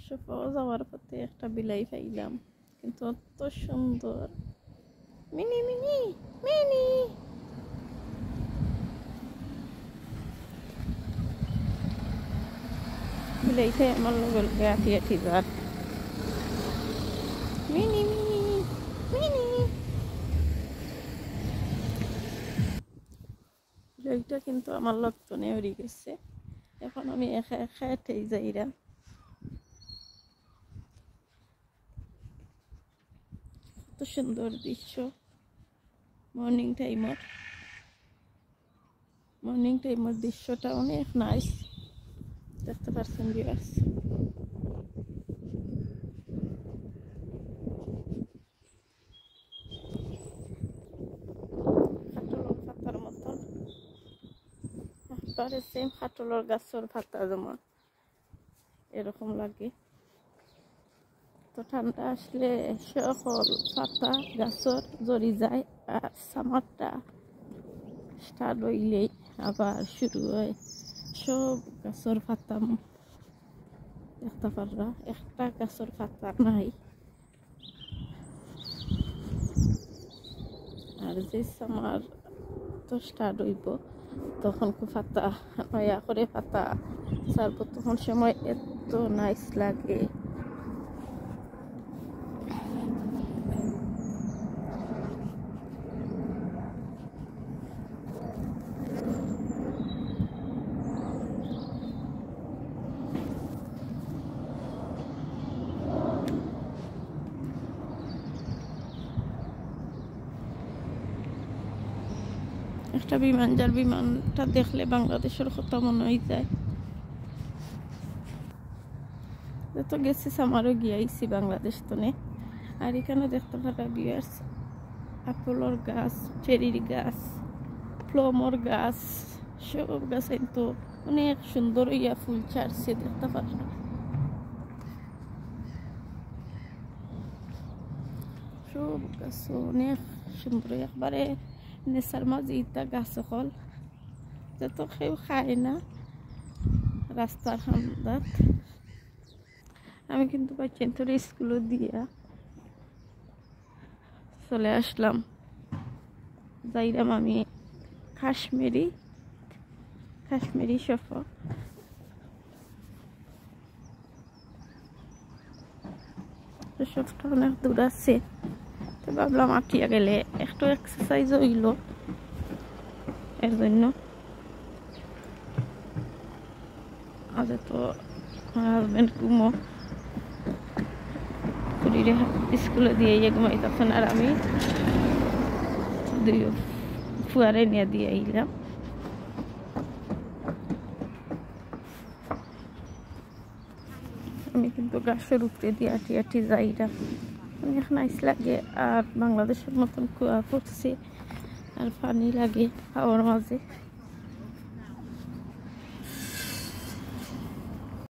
সফর যাওয়ার পথে একটা বিলাই পাইলাম, কিন্তু অত সুন্দর। মিনি মিনি মিনি বিলাইতে আমার লগে আঠি আঠি যার। মিনি মিনি মিনি বিলাইটা কিন্তু আমার লক্ষণে উড়ে গেছে। এখন আমি একা একা এটাই যাইরা। কত সুন্দর দৃশ্য মর্নিং টাইমের দৃশ্যটা অনেক নাইস, দেখতে পাচ্ছেন ভিউয়ার্স। খাটলের পাতার মতন একবারে সেম খাটলের গাছের পাতা যেমন এরকম লাগে। তো ঠান্ডা আসলে সকল পাতা গাছের ঝরে যায়, আর সামারটা স্টার্ট হইলেই আবার শুরু হয়। সব গাছের পাতা দেখতে পাররা, একটা গাছের পাতা নাই। আর যে সামার তো স্টার্ট হইব তখন পাতা নয়া করে পাতা ছাড়বো, তখন সময় এত নাইস লাগে। একটা বিমান, যার বিমানটা দেখলে বাংলাদেশের কথা মনে হয়ে যায়। তো গেছি আমারও গিয়েছি বাংলাদেশ তনে। আর এখানে দেখতে পারা ভিউয়ার্স আপেলের গাছ, চেরির গাছ, প্লমর গাছ, সব গাছ কিন্তু অনেক সুন্দর ইয়া ফুল ছাড়ছে দেখতে পারা। সব গাছ অনেক সুন্দর, একবারে নেচার মাঝে ইটা গাছ সকল যত কেউ খায় না রাস্তার হামদাত। আমি কিন্তু বাচ্চাদের স্কুলে দিয়া চলে আসলাম, যাইলাম আমি কাশ্মীরি সফর। সফরটা অনেক দূর আছে, তো ভাবলাম আটিয়া গেলে একটু এক্সারসাইজ হইল, এর জন্য। আজ তো হাজবেন্ড ঘুমো স্কুলে দিয়ে ঘুমাইতেছেন, আর আমি দুই ফুয়ারে নিয়ে দিয়ে আইলাম। আমি কিন্তু গাছের উপরে দিয়ে আটি আটি যাইরা, অনেক নাইস লাগে। আর বাংলাদেশের মতন কুয়া পড়ছে আর পানি লাগে হাওয়ার মাঝে।